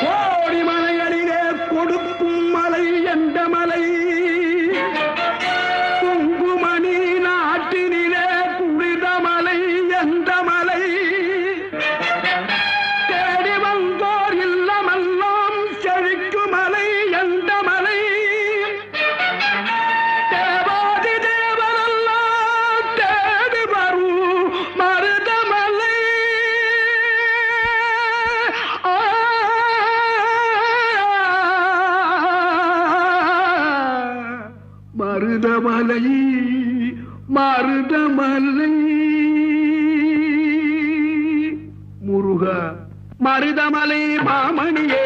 கோடி மலைகளிலே கொடுக்கும் மலை எந்த மலை? குங்குமணி நாட்டினிலே புனித மலை எந்த மலை? தேடி வந்தோர் இல்லமெல்லாம் செழிக்கும் மலை எந்த மலை? தேவாதி தேவரெல்லாம் தேடி வரும் மருதமலை. மருதமலை மருதமலை முருகா மருதமலை மாமணியே